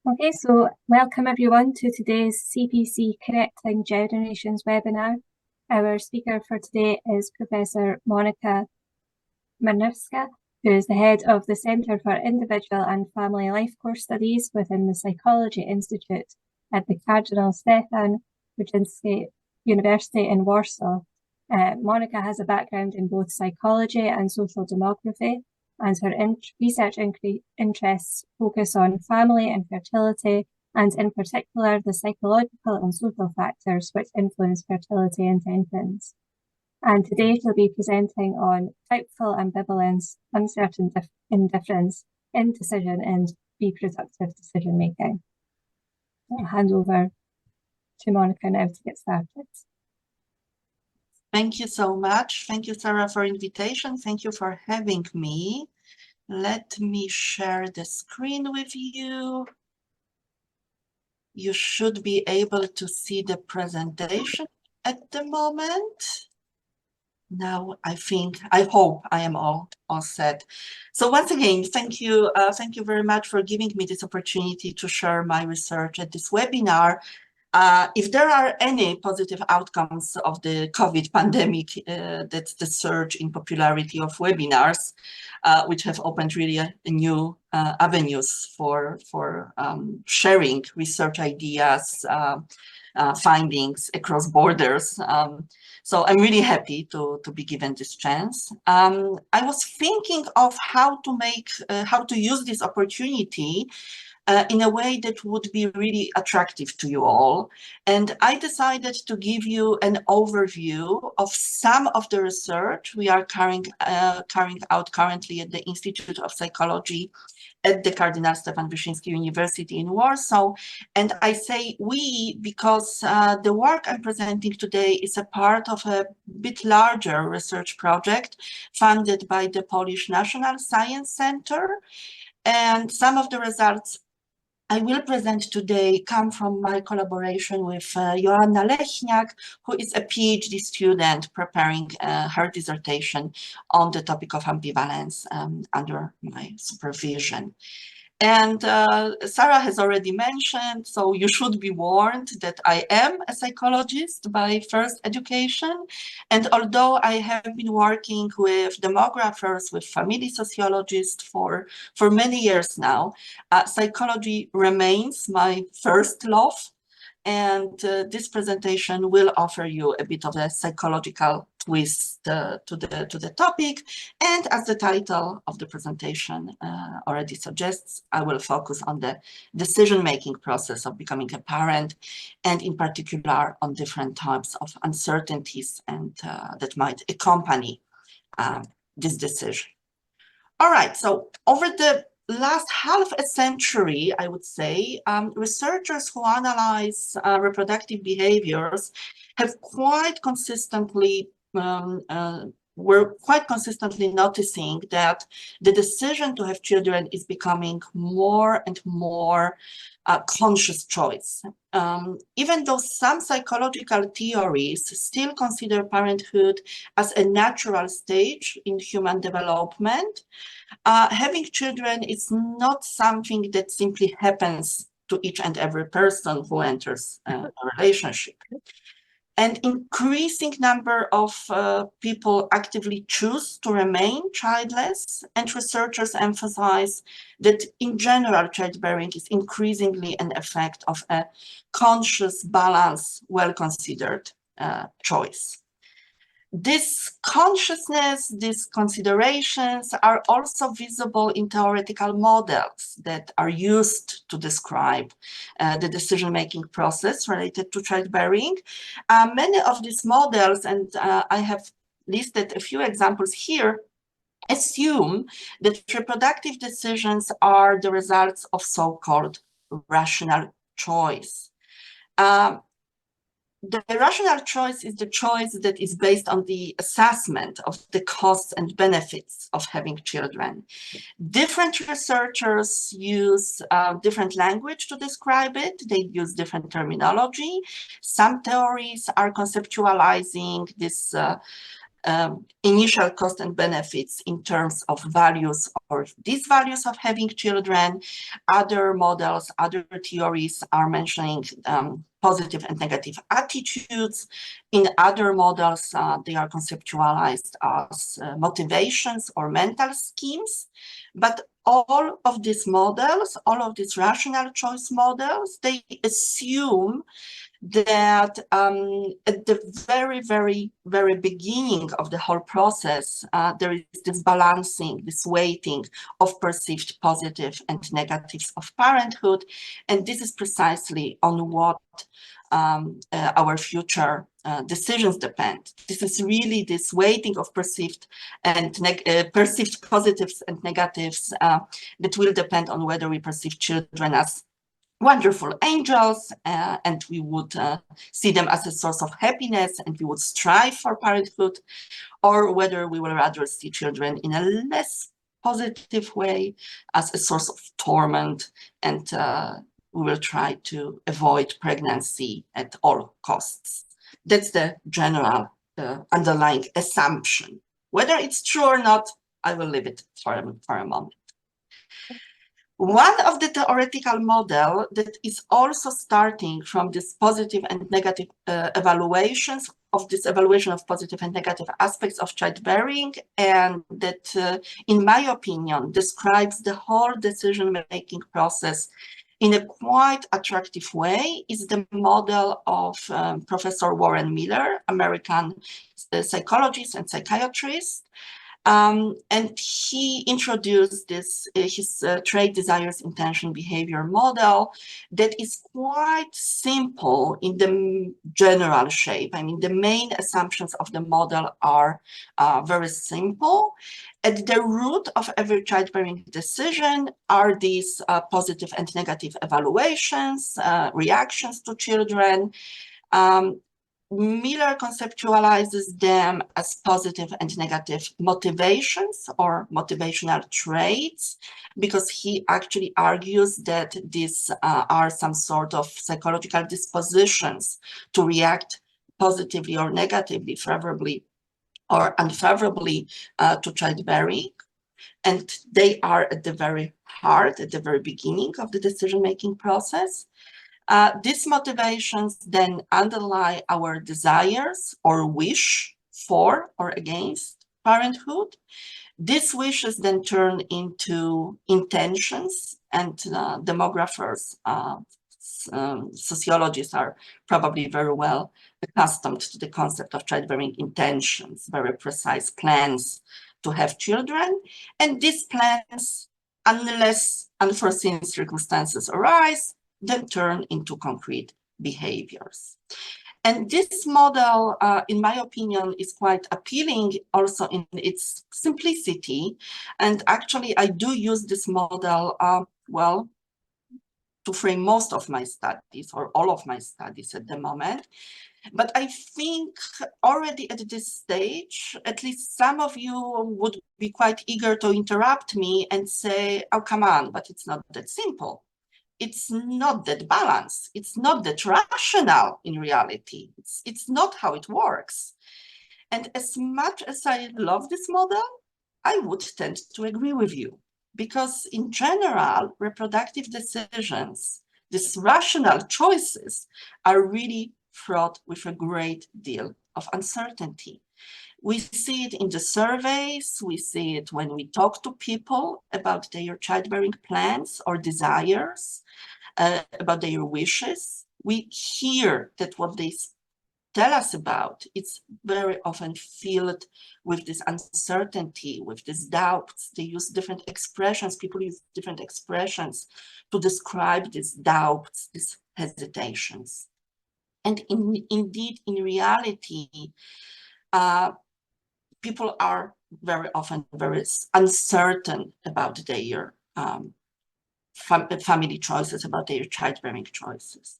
Okay, so welcome everyone to today's CPC Correcting Generations webinar. Our speaker for today is Professor Monika Mynarska, who is the head of the Centre for Individual and Family Life Course Studies within the Psychology Institute at the Cardinal Stefan Wyszynski University in Warsaw. Monika has a background in both psychology and social demography, and her research interests focus on family and fertility, and in particular the psychological and social factors which influence fertility intentions. And today she'll be presenting on doubtful ambivalence, uncertain indifference, indecision, and reproductive decision making. I'll hand over to Monika now to get started. Thank you so much. Thank you, Sarah, for invitation. Thank you for having me. Let me share the screen with you. You should be able to see the presentation at the moment. Now, I hope I am all set. So once again, thank you very much for giving me this opportunity to share my research at this webinar. If there are any positive outcomes of the COVID pandemic, that's the surge in popularity of webinars, which have opened really new avenues for sharing research ideas, findings across borders. So I'm really happy to be given this chance. I was thinking of how to use this opportunity in a way that would be really attractive to you all. And I decided to give you an overview of some of the research we are carrying out currently at the Institute of Psychology at the Cardinal Stefan Wyszynski University in Warsaw. And I say we because the work I'm presenting today is a part of a bit larger research project funded by the Polish National Science Center. And some of the results I will present today come from my collaboration with Joanna Leśniak, who is a PhD student preparing her dissertation on the topic of ambivalence under my supervision. And Sarah has already mentioned, so you should be warned that I am a psychologist by first education. And although I have been working with demographers, with family sociologists for many years now, psychology remains my first love. And this presentation will offer you a bit of a psychological twist to the topic. And as the title of the presentation already suggests, I will focus on the decision-making process of becoming a parent, and in particular on different types of uncertainties and that might accompany this decision. All right, so over the last half a century, I would say, researchers who analyze reproductive behaviors have were quite consistently noticing that the decision to have children is becoming more and more conscious choice. Even though some psychological theories still consider parenthood as a natural stage in human development, having children is not something that simply happens to each and every person who enters a relationship. An increasing number of people actively choose to remain childless, and researchers emphasize that in general, childbearing is increasingly an effect of a conscious, balanced, well-considered choice. This consciousness, these considerations are also visible in theoretical models that are used to describe the decision-making process related to childbearing. Many of these models, and I have listed a few examples here, assume that reproductive decisions are the results of so-called rational choice. The rational choice is the choice that is based on the assessment of the costs and benefits of having children. Different researchers use different language to describe it. They use different terminology. Some theories are conceptualizing this initial cost and benefits in terms of values or disvalues of having children. Other models, other theories are mentioning positive and negative attitudes. In other models, they are conceptualized as motivations or mental schemes. But all of these models, all of these rational choice models, they assume that at the very beginning of the whole process, there is this balancing, this weighting of perceived positive and negatives of parenthood. And this is precisely on what our future decisions depend. This is really this weighting of perceived and perceived positives and negatives that will depend on whether we perceive children as wonderful angels, and we would see them as a source of happiness, and we would strive for parenthood, or whether we will rather see children in a less positive way as a source of torment, and we will try to avoid pregnancy at all costs. That's the general underlying assumption. Whether it's true or not, I will leave it for a moment. One of the theoretical model that is also starting from this positive and negative evaluations of this evaluation of positive and negative aspects of childbearing, and that, in my opinion, describes the whole decision-making process in a quite attractive way, is the model of Professor Warren Miller, American psychologist and psychiatrist. And he introduced this, his trait, desires, intention, behavior model that is quite simple in the general shape. I mean, the main assumptions of the model are very simple. At the root of every childbearing decision are these positive and negative evaluations, reactions to children. Miller conceptualizes them as positive and negative motivations or motivational traits, because he actually argues that these are some sort of psychological dispositions to react positively or negatively, favorably or unfavorably to childbearing. And they are at the very heart, at the very beginning of the decision-making process. These motivations then underlie our desires or wish for or against parenthood. These wishes then turn into intentions, and demographers, sociologists are probably very well accustomed to the concept of childbearing intentions, very precise plans to have children. And these plans, unless unforeseen circumstances arise, then turn into concrete behaviors. And this model, in my opinion, is quite appealing also in its simplicity. And actually, I do use this model, well, to frame most of my studies or all of my studies at the moment. But I think already at this stage, at least some of you would be quite eager to interrupt me and say, oh, come on, but it's not that simple. It's not that balanced. It's not that rational in reality. It's not how it works. And as much as I love this model, I would tend to agree with you, because in general, reproductive decisions, these rational choices, are really fraught with a great deal of uncertainty. We see it in the surveys, we see it when we talk to people about their childbearing plans or desires, about their wishes. We hear that what they tell us about, it's very often filled with this uncertainty, with these doubts. They use different expressions, people use different expressions to describe these doubts, these hesitations. And indeed, in reality, people are very often very uncertain about their family choices, about their childbearing choices.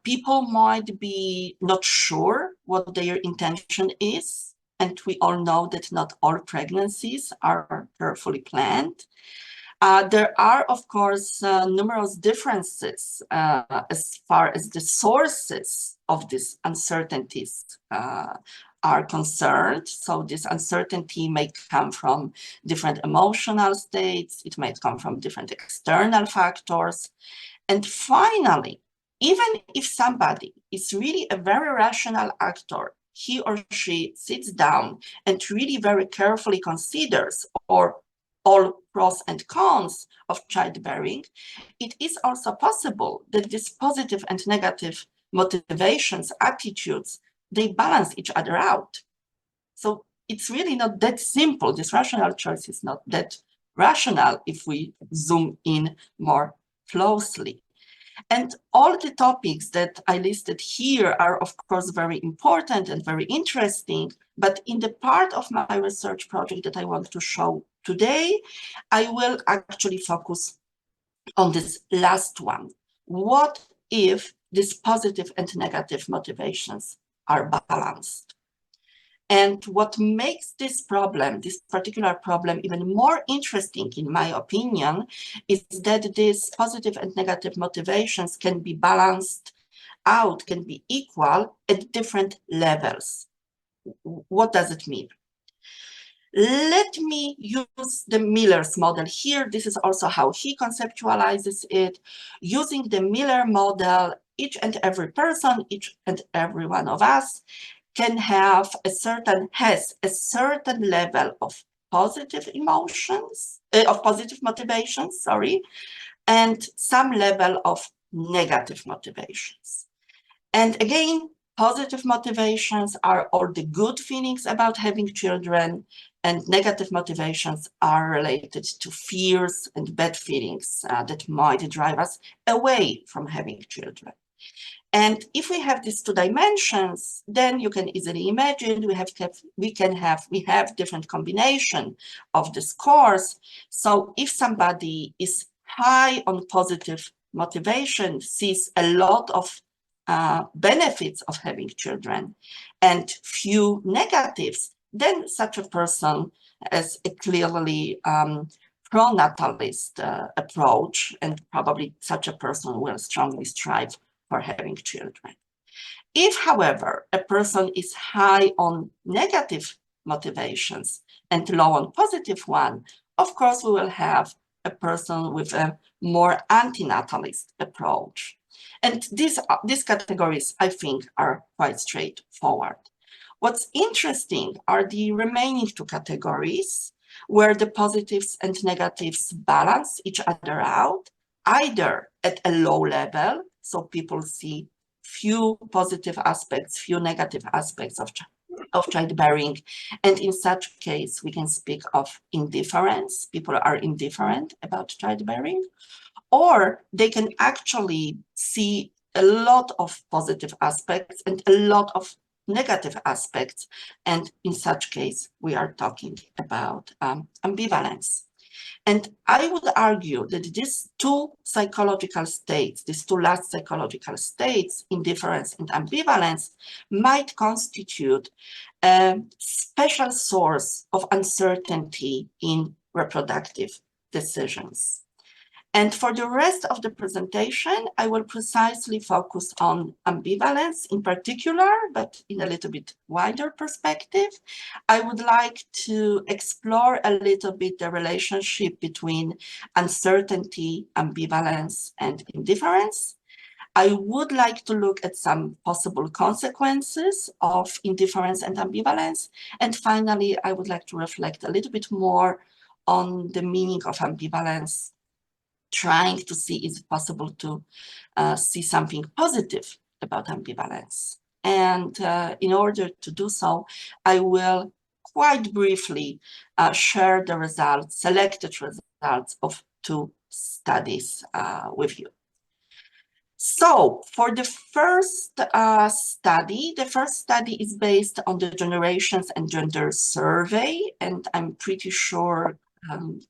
People might be not sure what their intention is, and we all know that not all pregnancies are carefully planned. There are, of course, numerous differences as far as the sources of these uncertainties are concerned. So this uncertainty may come from different emotional states. It might come from different external factors. And finally, even if somebody is really a very rational actor, he or she sits down and really very carefully considers all pros and cons of childbearing, it is also possible that these positive and negative motivations, attitudes, they balance each other out. So it's really not that simple. This rational choice is not that rational if we zoom in more closely. And all the topics that I listed here are, of course, very important and very interesting. But in the part of my research project that I want to show today, I will actually focus on this last one. What if these positive and negative motivations are balanced? And what makes this problem, this particular problem, even more interesting, in my opinion, is that these positive and negative motivations can be balanced out, can be equal at different levels. What does it mean? Let me use the Miller's model here. This is also how he conceptualizes it. Using the Miller model, each and every person, each and every one of us has a certain level of positive emotions, of positive motivations, sorry, and some level of negative motivations. And again, positive motivations are all the good feelings about having children, and negative motivations are related to fears and bad feelings that might drive us away from having children. And if we have these two dimensions, then you can easily imagine we have different combination of the scores. So if somebody is high on positive motivation, sees a lot of benefits of having children and few negatives, then such a person has a clearly pro-natalist approach, and probably such a person will strongly strive for having children. If, however, a person is high on negative motivations and low on positive one, of course, we will have a person with a more anti-natalist approach. And these categories, I think, are quite straightforward. What's interesting are the remaining two categories, where the positives and negatives balance each other out, either at a low level, so people see few positive aspects, few negative aspects of childbearing, and in such case, we can speak of indifference. People are indifferent about childbearing, or they can actually see a lot of positive aspects and a lot of negative aspects. And in such case, we are talking about ambivalence. And I would argue that these two psychological states, these two last psychological states, indifference and ambivalence, might constitute a special source of uncertainty in reproductive decisions. And for the rest of the presentation, I will precisely focus on ambivalence in particular, but in a little bit wider perspective. I would like to explore a little bit the relationship between uncertainty, ambivalence, and indifference. I would like to look at some possible consequences of indifference and ambivalence. And finally, I would like to reflect a little bit more on the meaning of ambivalence, trying to see is it possible to see something positive about ambivalence. And in order to do so, I will quite briefly share the results, selected results of two studies with you. So for the first study, is based on the Generations and Gender Survey, and I'm pretty sure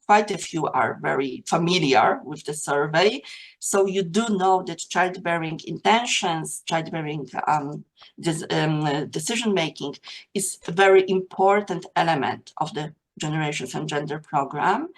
quite a few are very familiar with the survey. So you do know that childbearing intentions, childbearing decision-making is a very important element of the Generations and Gender program.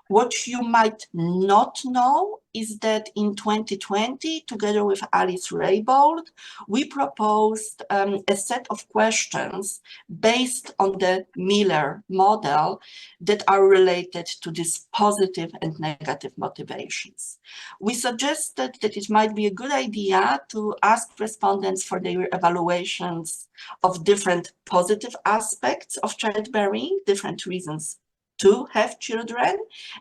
What you might not know is that in 2020, together with Alice Raybould, we proposed a set of questions based on the Miller model that are related to these positive and negative motivations. We suggested that it might be a good idea to ask respondents for their evaluations of different positive aspects of childbearing, different reasons to have children,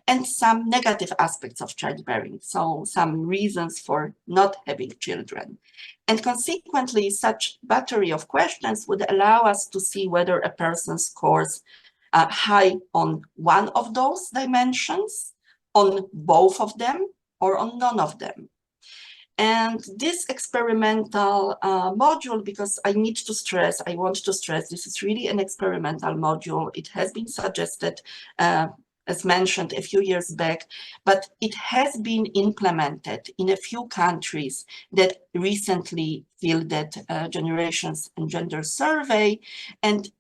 and some negative aspects of childbearing, so some reasons for not having children. And consequently, such battery of questions would allow us to see whether a person scores high on one of those dimensions, on both of them, or on none of them. And this experimental module, because I want to stress, this is really an experimental module. It has been suggested, as mentioned a few years back, but it has been implemented in a few countries that recently fielded generations and gender survey. And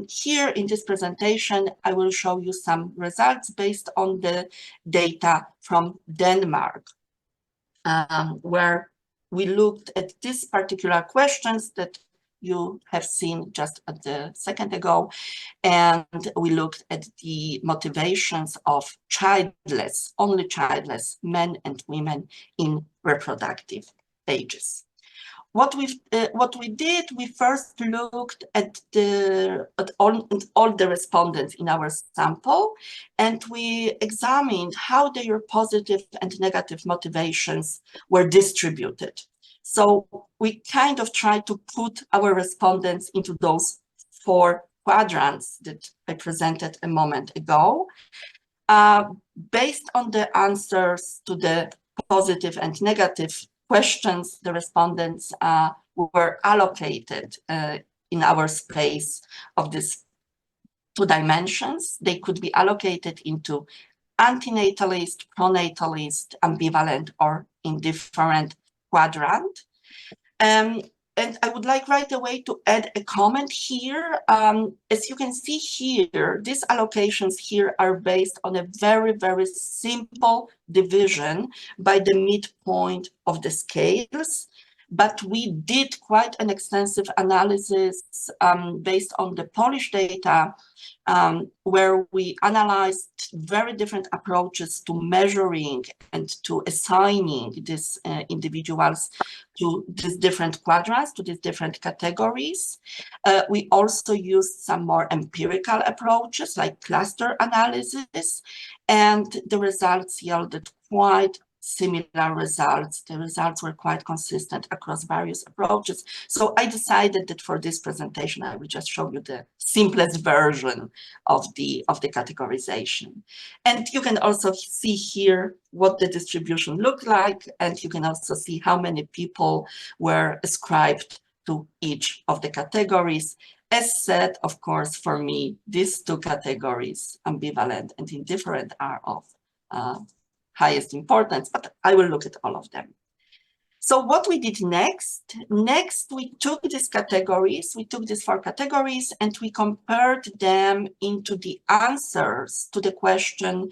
here in this presentation, I will show you some results based on the data from Denmark. Where we looked at these particular questions that you have seen just a second ago, and we looked at the motivations of only childless men and women in reproductive ages. What we did, we first looked at all the respondents in our sample, and we examined how their positive and negative motivations were distributed. So we kind of tried to put our respondents into those 4 quadrants that I presented a moment ago. Based on the answers to the positive and negative questions, the respondents were allocated in our space of these 2 dimensions. They could be allocated into antinatalist, pronatalist, ambivalent, or indifferent quadrant. And I would like right away to add a comment here. As you can see here, these allocations here are based on a very, very simple division by the midpoint of the scales. But we did quite an extensive analysis based on the Polish data, where we analyzed very different approaches to measuring and to assigning these individuals to these different quadrants, to these different categories. We also used some more empirical approaches like cluster analysis, and the results yielded quite similar results. The results were quite consistent across various approaches. So I decided that for this presentation, I will just show you the simplest version of the categorization. And you can also see here what the distribution looked like, and you can also see how many people were ascribed to each of the categories. As said, of course, for me, these 2 categories, ambivalent and indifferent, are of highest importance, but I will look at all of them. So what we did next, we took these categories, we took these 4 categories, and we compared them into the answers to the question,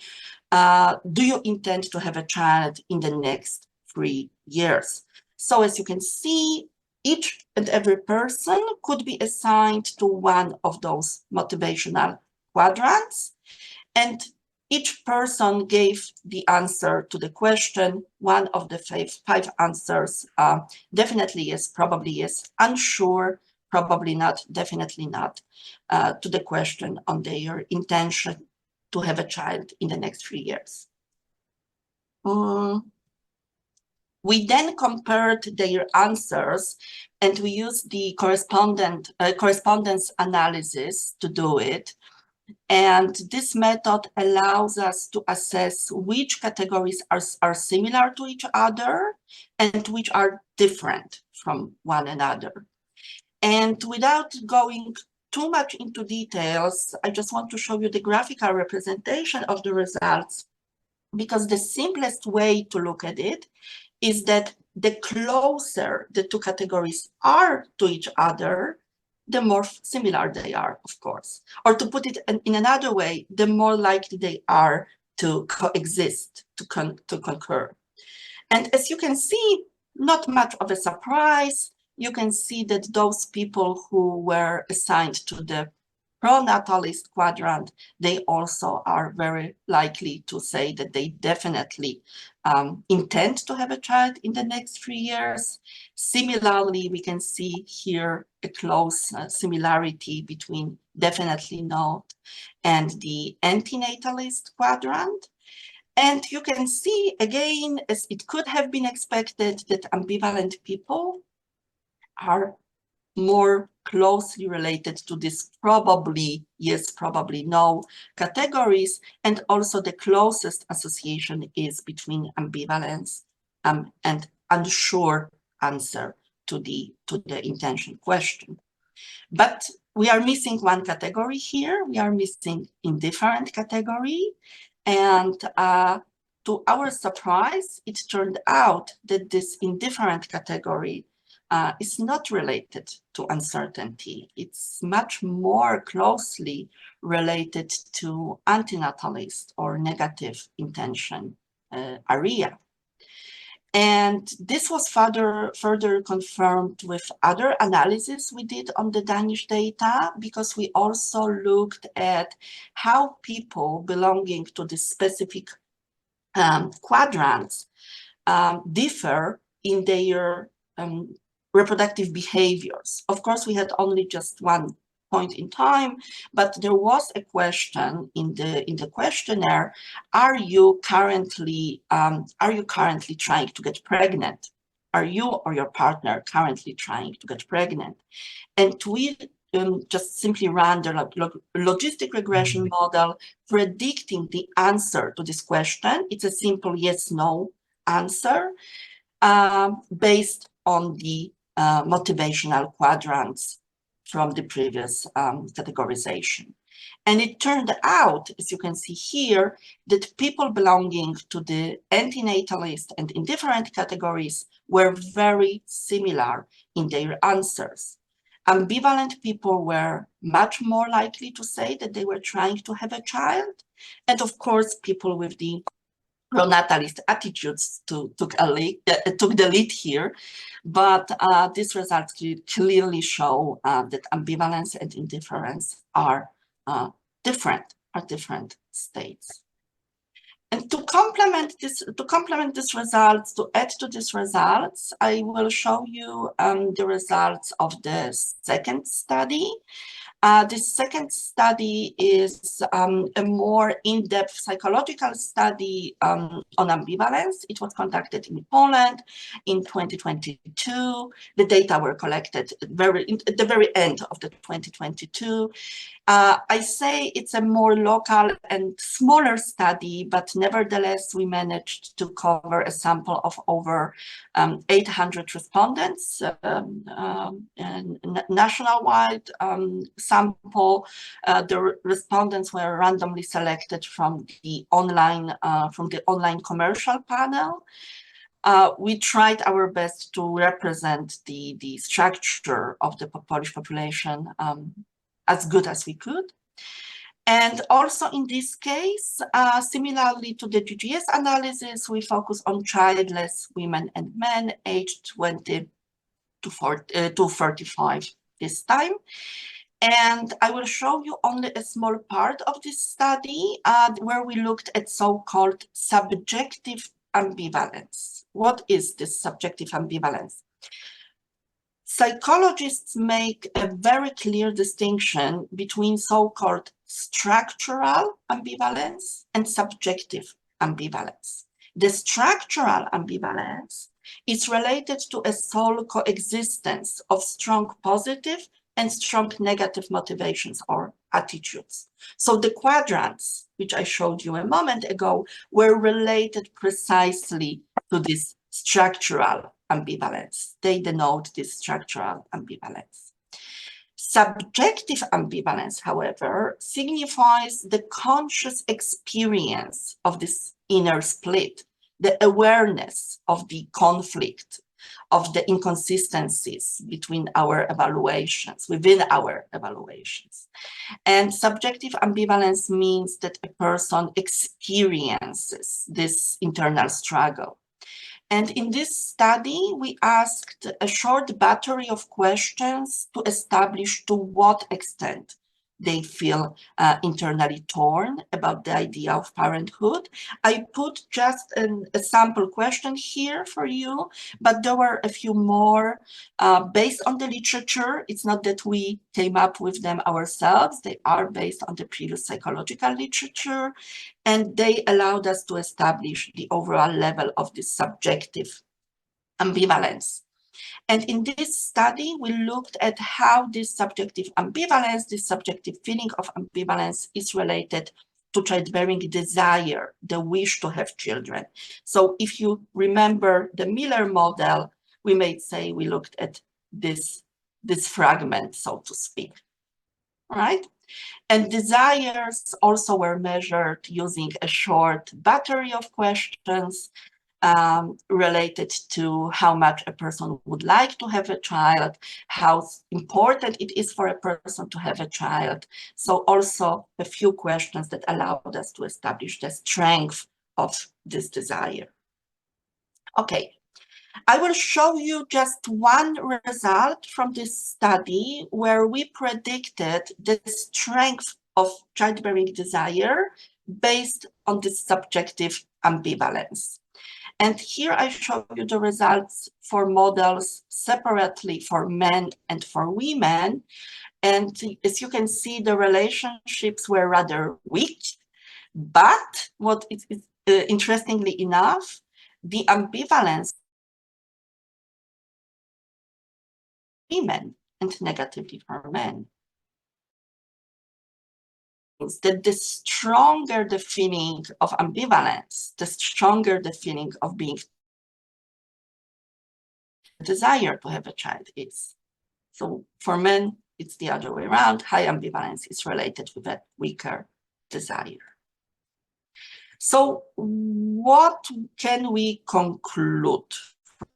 do you intend to have a child in the next 3 years? So as you can see, each and every person could be assigned to one of those motivational quadrants, and each person gave the answer to the question. One of the 5 answers, definitely yes, probably yes, unsure, probably not, definitely not, to the question on their intention to have a child in the next 3 years. We then compared their answers, and we used the correspondence analysis to do it. And this method allows us to assess which categories are similar to each other and which are different from one another. And without going too much into details, I just want to show you the graphical representation of the results, because the simplest way to look at it is that the closer the 2 categories are to each other, the more similar they are, of course. Or to put it in another way, the more likely they are to coexist, to concur. And as you can see, not much of a surprise. You can see that those people who were assigned to the pronatalist quadrant, they also are very likely to say that they definitely intend to have a child in the next 3 years. Similarly, we can see here a close similarity between definitely not and the antinatalist quadrant. And you can see again, as it could have been expected, that ambivalent people are more closely related to this probably yes, probably no categories. And also the closest association is between ambivalence and unsure answer to the intention question. But we are missing one category here. We are missing indifferent category. And to our surprise, it turned out that this indifferent category is not related to uncertainty. It's much more closely related to antinatalist or negative intention area. And this was further confirmed with other analysis we did on the Danish data, because we also looked at how people belonging to the specific quadrants differ in their reproductive behaviors. Of course, we had only just one point in time, but there was a question in the questionnaire: Are you currently trying to get pregnant? Are you or your partner currently trying to get pregnant? And we just simply ran the logistic regression model predicting the answer to this question. It's a simple yes/no answer based on the motivational quadrants from the previous categorization. And it turned out, as you can see here, that people belonging to the antinatalist and indifferent categories were very similar in their answers. Ambivalent people were much more likely to say that they were trying to have a child. And of course, people with the pronatalist attitudes took the lead here, but these results clearly show that ambivalence and indifference are different states. And to complement these results, to add to these results, I will show you the results of the second study. This second study is a more in-depth psychological study on ambivalence. It was conducted in Poland in 2022. The data were collected at the very end of the 2022. I say it's a more local and smaller study, but nevertheless, we managed to cover a sample of over 800 respondents, nationwide sample. The respondents were randomly selected from the online commercial panel. We tried our best to represent the structure of the Polish population as good as we could. And also in this case, similarly to the GGS analysis, we focus on childless women and men aged 20 to 35 this time. And I will show you only a small part of this study where we looked at so-called subjective ambivalence. What is this subjective ambivalence? Psychologists make a very clear distinction between so-called structural ambivalence and subjective ambivalence. The structural ambivalence is related to a sole coexistence of strong positive and strong negative motivations or attitudes. So the quadrants, which I showed you a moment ago, were related precisely to this structural ambivalence. They denote this structural ambivalence. Subjective ambivalence, however, signifies the conscious experience of this inner split, the awareness of the conflict of the inconsistencies between our evaluations, within our evaluations. And subjective ambivalence means that a person experiences this internal struggle. And in this study, we asked a short battery of questions to establish to what extent they feel internally torn about the idea of parenthood. I put just a sample question here for you, but there were a few more based on the literature. It's not that we came up with them ourselves. They are based on the previous psychological literature, and they allowed us to establish the overall level of this subjective ambivalence. And in this study, we looked at how this subjective ambivalence, this subjective feeling of ambivalence is related to childbearing desire, the wish to have children. So if you remember the Miller model, we may say we looked at this fragment, so to speak, right? And desires also were measured using a short battery of questions related to how much a person would like to have a child, how important it is for a person to have a child. So also a few questions that allowed us to establish the strength of this desire. Okay, I will show you just one result from this study where we predicted the strength of childbearing desire based on this subjective ambivalence. And here I show you the results for models separately for men and for women. And as you can see, the relationships were rather weak. But what is interestingly enough, the ambivalence women and negatively for men. That the stronger the feeling of ambivalence, the stronger the feeling of being desire to have a child is. So for men, it's the other way around. High ambivalence is related with a weaker desire. So what can we conclude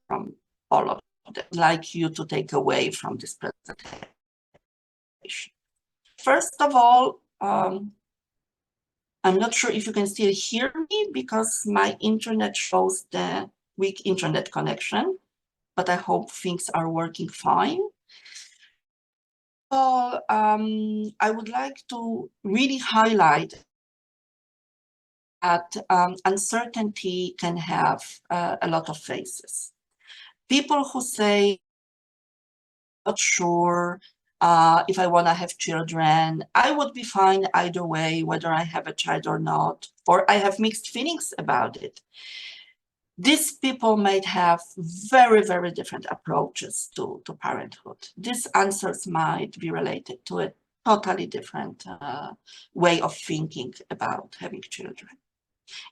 from all of that? I'd like you to take away from this presentation. First of all, I'm not sure if you can still hear me because my internet shows the weak internet connection, but I hope things are working fine. So, I would like to really highlight that uncertainty can have a lot of faces. People who say, not sure, if I want to have children, I would be fine either way, whether I have a child or not, or I have mixed feelings about it. These people might have very, very different approaches to parenthood. These answers might be related to a totally different way of thinking about having children.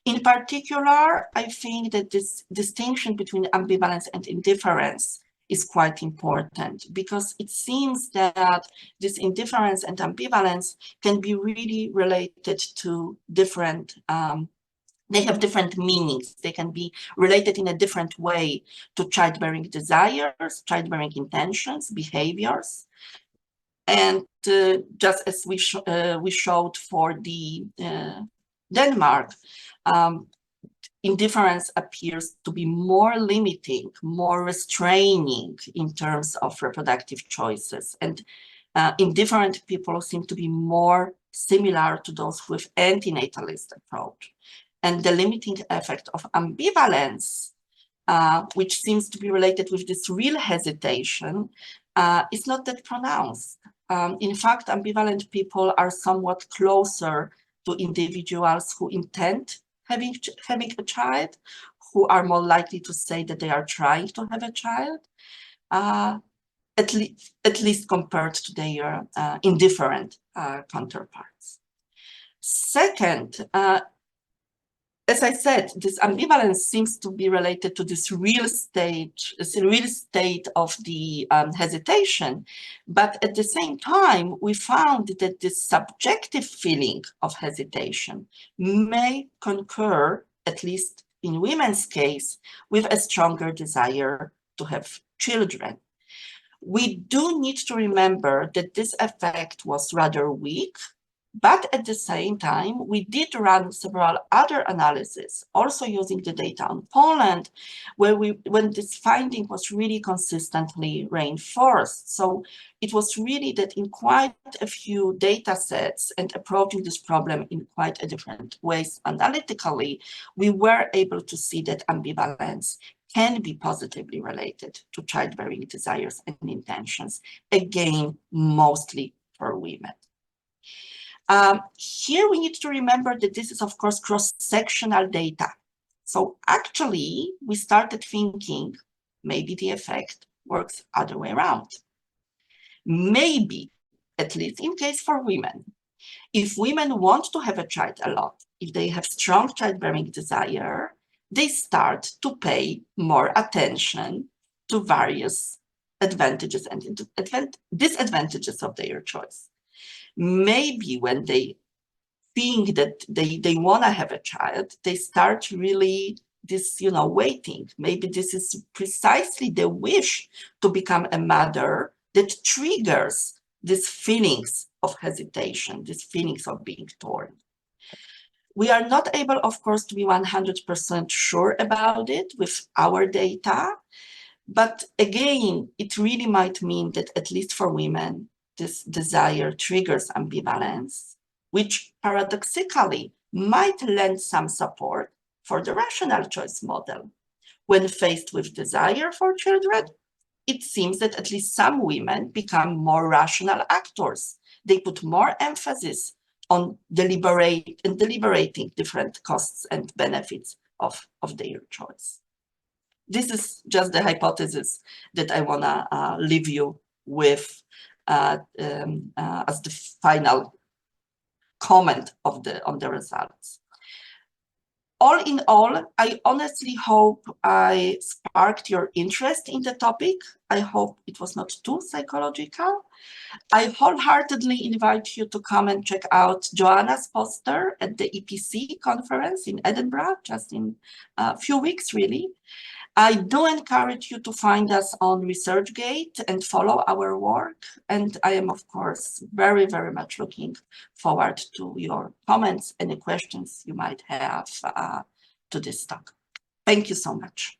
In particular, I think that this distinction between ambivalence and indifference is quite important because it seems that this indifference and ambivalence can be really related to different, they have different meanings. They can be related in a different way to childbearing desires, childbearing intentions, behaviors. And just as we showed for the Denmark, indifference appears to be more limiting, more restraining in terms of reproductive choices. And indifferent people seem to be more similar to those with antinatalist approach. And the limiting effect of ambivalence, which seems to be related with this real hesitation, is not that pronounced. In fact, ambivalent people are somewhat closer to individuals who intend having a child, who are more likely to say that they are trying to have a child, at least compared to their indifferent counterparts. Second, as I said, this ambivalence seems to be related to this real state of the hesitation. But at the same time, we found that this subjective feeling of hesitation may concur, at least in women's case, with a stronger desire to have children. We do need to remember that this effect was rather weak, but at the same time, we did run several other analyses, also using the data on Poland, when this finding was really consistently reinforced. So it was really that in quite a few data sets and approaching this problem in quite a different ways analytically, we were able to see that ambivalence can be positively related to childbearing desires and intentions, again, mostly for women. Here we need to remember that this is, of course, cross-sectional data. So actually, we started thinking maybe the effect works other way around. Maybe, at least in case for women, if women want to have a child a lot, if they have strong childbearing desire, they start to pay more attention to various advantages and disadvantages of their choice. Maybe when they think that they want to have a child, they start really this, waiting. Maybe this is precisely the wish to become a mother that triggers these feelings of hesitation, these feelings of being torn. We are not able, of course, to be 100% sure about it with our data, but again, it really might mean that at least for women, this desire triggers ambivalence, which paradoxically might lend some support for the rational choice model. When faced with desire for children, it seems that at least some women become more rational actors. They put more emphasis on deliberating different costs and benefits of their choice. This is just the hypothesis that I want to leave you with as the final comment on the results. All in all, I honestly hope I sparked your interest in the topic. I hope it was not too psychological. I wholeheartedly invite you to come and check out Joanna's poster at the EPC conference in Edinburgh, just in a few weeks, really. I do encourage you to find us on ResearchGate and follow our work. And I am, of course, very, very much looking forward to your comments, any questions you might have to this talk. Thank you so much.